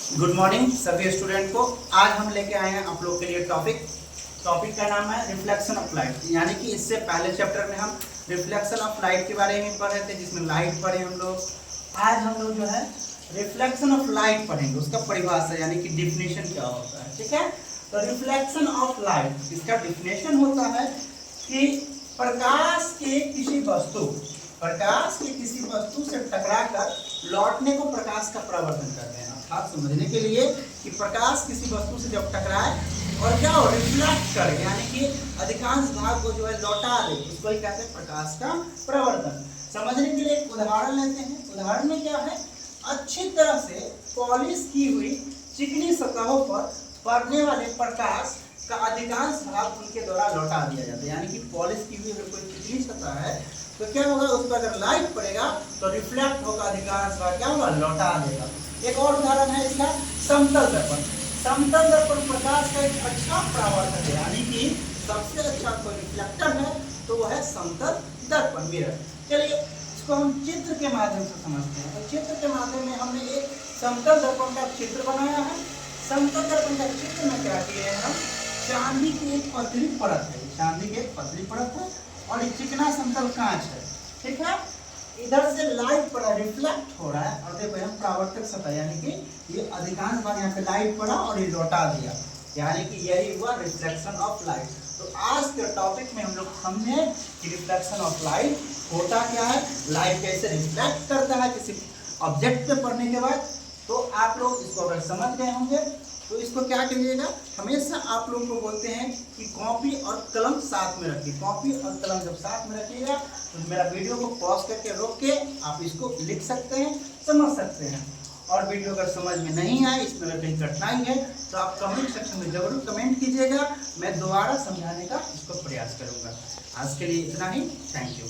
Good morning सभी student को। आज हम लेके आए हैं आप लोग के लिए टॉपिक का नाम है रिफ्लेक्शन ऑफ लाइट। यानी कि इससे पहले चैप्टर में हम रिफ्लेक्शन ऑफ लाइट के बारे में पढ़ रहे थे, जिसमें लाइट पढ़े हम लोग। आज हम लोग जो है रिफ्लेक्शन ऑफ लाइट पढ़ेंगे, उसका परिभाषा यानी कि डिफिनेशन क्या होता है। ठीक है, तो रिफ्लेक्शन ऑफ लाइट, इसका डिफिनेशन होता है कि प्रकाश के किसी वस्तु से टकराकर लौटने को प्रकाश का परावर्तन कहते हैं। अर्थात समझने के लिए कि प्रकाश किसी वस्तु से जब टकराए और क्या हो, रिफ्लेक्ट करे, यानी कि अधिकांश भाग को जो है लौटा दे, उसको ही कहते हैं प्रकाश का परावर्तन। समझने के लिए एक उदाहरण लेते हैं। उदाहरण में क्या है, अच्छी तरह से पॉलिश की हुई चिकनी सतहों पर पड़ने वाले प्रकाश का अधिकांश भाग उनके द्वारा लौटा दिया जाता है। यानी कि पॉलिश की हुई अगर कोई चिकनी सतह है तो क्या होगा, उस पर अगर लाइट पड़ेगा तो रिफ्लेक्ट होगा, अधिकांश भाग क्या होगा, लौटा देगा। एक और उदाहरण है इसका समतल दर्पण। समतल दर्पण प्रकाश का एक अच्छा परावर्तक है, यानी कि सबसे अच्छा कोई रिफ्लेक्टर है तो वह है समतल दर्पण, मिरर। चलिए इसको हम चित्र के माध्यम से समझते हैं। तो चित्र के माध्यम में हमने एक समतल दर्पण का चित्र बनाया है। समतल दर्पण का चित्र में क्या किए हैं हम, चांदी की एक पतली परत है, चांदी की एक पतली परत है और ये चिकना समतल कांच है। ठीक है, इधर से लाइट पड़ा, रिफ्लेक्ट हो रहा है और देखो यहाँ परावर्तक सतह, यानी कि ये अधिकांश भाग यहाँ पे लाइट पड़ा और ये लौटा दिया, यानी कि यही हुआ रिफ्लेक्शन ऑफ लाइट। तो आज के टॉपिक में हम लोग समझे कि रिफ्लेक्शन ऑफ लाइट होता क्या है, लाइट कैसे रिफ्लेक्ट करता है किसी ऑब्जेक्ट पे पड़ने के बाद। तो आप लोग इसको अगर समझ गए होंगे तो इसको क्या करिएगा, हमेशा आप लोगों को बोलते हैं कि कॉपी और कलम साथ में रखिए। कॉपी और कलम जब साथ में रखिएगा तो मेरा वीडियो को पॉज करके रोक के आप इसको लिख सकते हैं, समझ सकते हैं। और वीडियो अगर समझ में नहीं आए, इसमें अगर कहीं कठिनाई है तो आप कमेंट सेक्शन में जरूर कमेंट कीजिएगा, मैं दोबारा समझाने का इसको प्रयास करूँगा। आज के लिए इतना ही, थैंक यू।